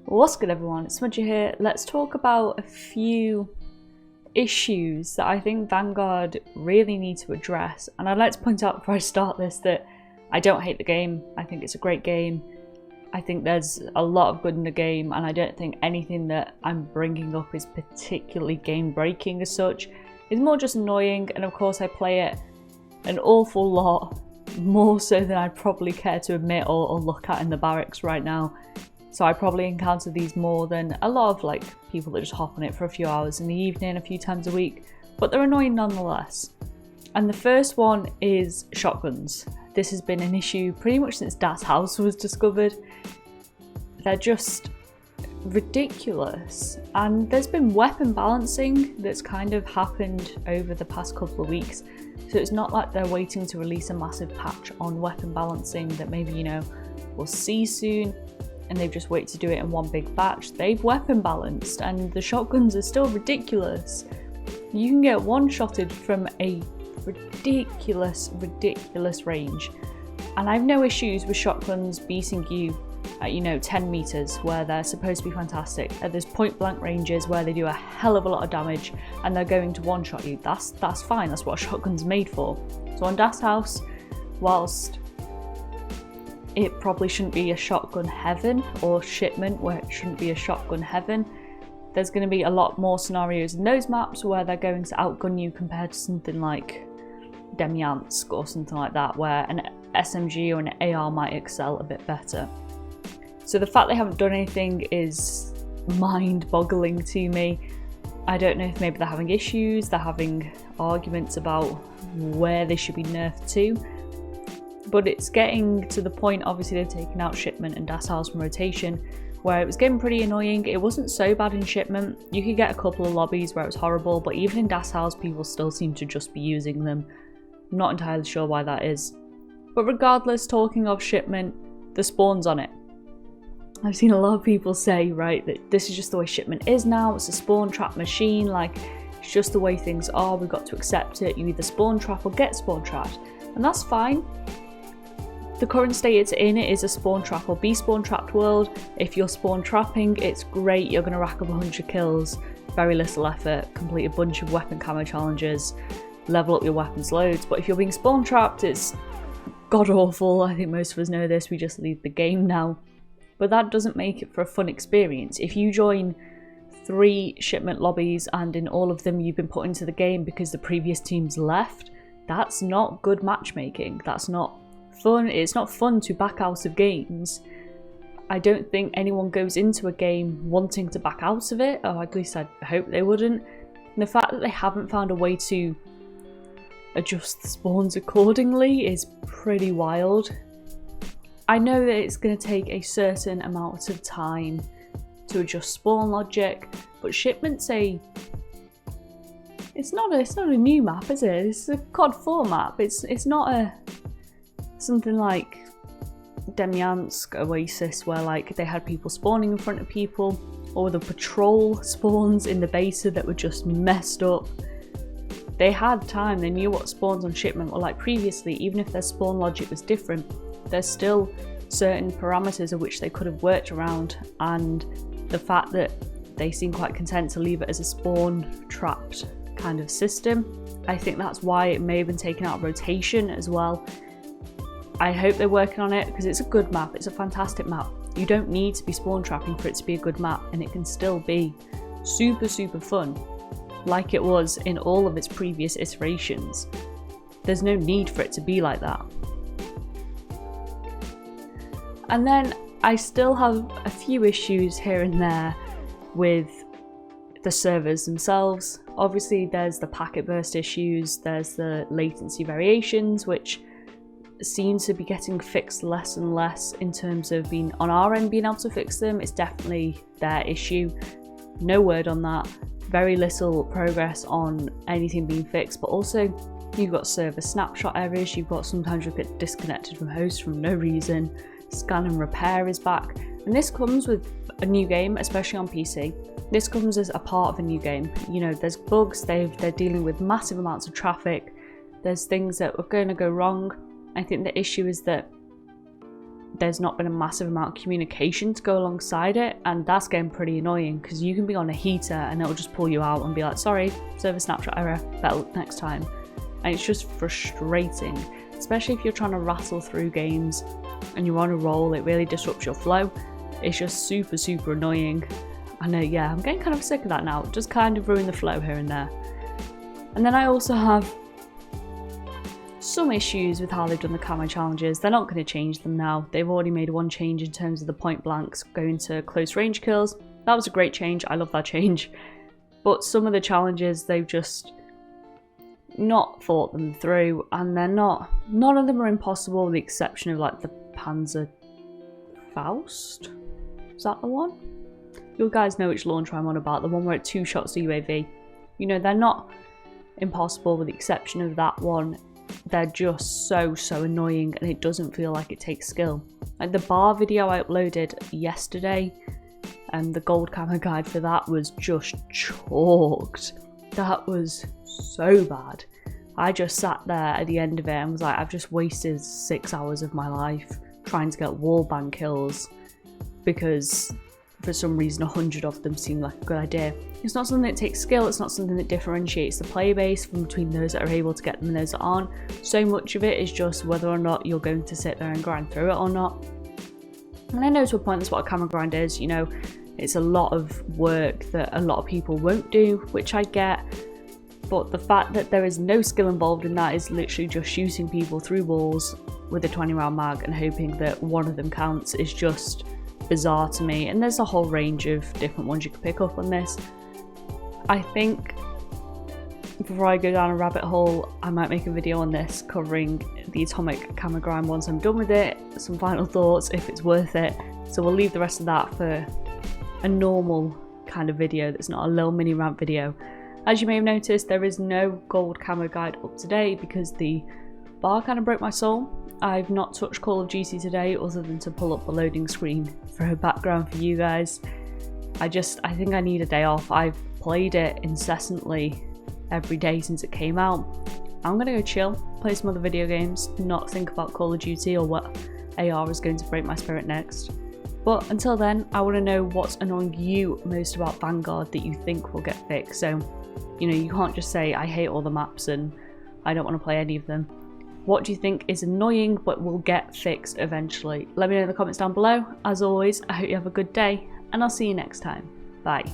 What's good everyone, it's Smudger here. Let's talk about a few issues that I think Vanguard really need to address. And I'd like to point out before I start this that I don't hate the game. I think it's a great game. I think there's a lot of good in the game, and I don't think anything that I'm bringing up is particularly game breaking as such. It's more just annoying, and of course I play it an awful lot, more so than I'd probably care to admit or look at in the barracks right now. So I probably encounter these more than a lot of people that just hop on it for a few hours in the evening, a few times a week, but they're annoying nonetheless. And the first one is shotguns. This has been an issue pretty much since Das House was discovered. They're just ridiculous. And there's been weapon balancing that's kind of happened over the past couple of weeks. So it's not like they're waiting to release a massive patch on weapon balancing that maybe, we'll see soon. And they've just waited to do it in one big batch. They've weapon balanced, and the shotguns are still ridiculous. You can get one-shotted from a ridiculous range. And I have no issues with shotguns beating you at, 10 meters where they're supposed to be fantastic. There's point-blank ranges where they do a hell of a lot of damage and they're going to one-shot you. That's fine, that's what a shotgun's made for. So on Das House, whilst it probably shouldn't be a shotgun heaven, or shipment where it shouldn't be a shotgun heaven, there's going to be a lot more scenarios in those maps where they're going to outgun you compared to something like Demyansk or something like that, where an SMG or an AR might excel a bit better. So the fact they haven't done anything is mind-boggling to me. I don't know if maybe they're having issues, they're having arguments about where they should be nerfed to. But it's getting to the point, obviously they've taken out shipment and Das House from rotation, where it was getting pretty annoying. It wasn't so bad in shipment. You could get a couple of lobbies where it was horrible, but even in Das House, people still seem to just be using them. I'm not entirely sure why that is. But regardless, talking of shipment, the spawns on it. I've seen a lot of people say, right, that this is just the way shipment is now. It's a spawn trap machine, it's just the way things are. We've got to accept it. You either spawn trap or get spawn trapped. And that's fine. The current state it's in, it is a spawn trap or be spawn trapped world. If you're spawn trapping, it's great. You're going to rack up 100 kills, very little effort, complete a bunch of weapon camo challenges, level up your weapons loads. But if you're being spawn trapped, it's god awful. I think most of us know this. We just leave the game now. But that doesn't make it for a fun experience. If you join 3 shipment lobbies and in all of them you've been put into the game because the previous team's left, that's not good matchmaking. That's not fun. It's not fun to back out of games. I don't think anyone goes into a game wanting to back out of it, or at least I hope they wouldn't. And the fact that they haven't found a way to adjust the spawns accordingly is pretty wild. I know that it's going to take a certain amount of time to adjust spawn logic, but shipment's it's not a new map, is it? It's a COD 4 map. It's not something like Demyansk Oasis where they had people spawning in front of people, or the patrol spawns in the beta that were just messed up. They had time, they knew what spawns on shipment were like previously. Even if their spawn logic was different, there's still certain parameters of which they could have worked around, and the fact that they seem quite content to leave it as a spawn trapped kind of system, I think that's why it may have been taken out of rotation as well. I hope they're working on it because it's a good map, it's a fantastic map. You don't need to be spawn trapping for it to be a good map, and it can still be super fun like it was in all of its previous iterations. There's no need for it to be like that. And then I still have a few issues here and there with the servers themselves. Obviously there's the packet burst issues, there's the latency variations, which seem to be getting fixed less and less in terms of being on our end being able to fix them. It's definitely their issue. No word on that. Very little progress on anything being fixed, but also you've got server snapshot errors, you've got sometimes you get disconnected from hosts for no reason. Scan and repair is back, and this comes with a new game, especially on PC. This comes as a part of a new game. There's bugs, they're dealing with massive amounts of traffic, there's things that are going to go wrong. I think the issue is that there's not been a massive amount of communication to go alongside it, and that's getting pretty annoying because you can be on a heater and it'll just pull you out and be like, sorry, server snapshot error, better luck next time. And it's just frustrating, especially if you're trying to rattle through games and you're on a roll. It really disrupts your flow. It's just super annoying. I know, yeah, I'm getting kind of sick of that now. It just kind of ruin the flow here and there. And then I also have some issues with how they've done the camo challenges. They're not going to change them now. They've already made one change in terms of the point blanks going to close range kills. That was a great change. I love that change. But some of the challenges, they've just not thought them through, and none of them are impossible with the exception of like the Panzer Faust. Is that the one? You guys know which launcher I'm on about, the one where it 2 shots the UAV. You know, they're not impossible with the exception of that one. They're just so annoying, and it doesn't feel like it takes skill. Like the bar video I uploaded yesterday, and the gold camo guide for that was just chalked. That was so bad. I just sat there at the end of it and was like, I've just wasted 6 hours of my life trying to get wallbang kills because for some reason 100 of them seemed like a good idea. It's not something that takes skill, it's not something that differentiates the player base from between those that are able to get them and those that aren't. So much of it is just whether or not you're going to sit there and grind through it or not. And I know to a point that's what a camo grind is, you know, it's a lot of work that a lot of people won't do, which I get. But the fact that there is no skill involved in that is literally just shooting people through walls with a 20-round mag and hoping that one of them counts is just bizarre to me. And there's a whole range of different ones you can pick up on this. I think before I go down a rabbit hole, I might make a video on this covering the atomic camo grind once I'm done with it, some final thoughts, if it's worth it. So we'll leave the rest of that for a normal kind of video that's not a little mini rant video. As you may have noticed, there is no gold camo guide up today because the bar kind of broke my soul. I've not touched Call of Duty today other than to pull up the loading screen for a background for you guys. I think I need a day off. I've played it incessantly every day since it came out. I'm gonna go chill, play some other video games, not think about Call of Duty or what AR is going to break my spirit next. But until then, I want to know what's annoying you most about Vanguard that you think will get fixed. So, you know, you can't just say, I hate all the maps and I don't want to play any of them. What do you think is annoying but will get fixed eventually? Let me know in the comments down below. As always, I hope you have a good day and I'll see you next time. Bye.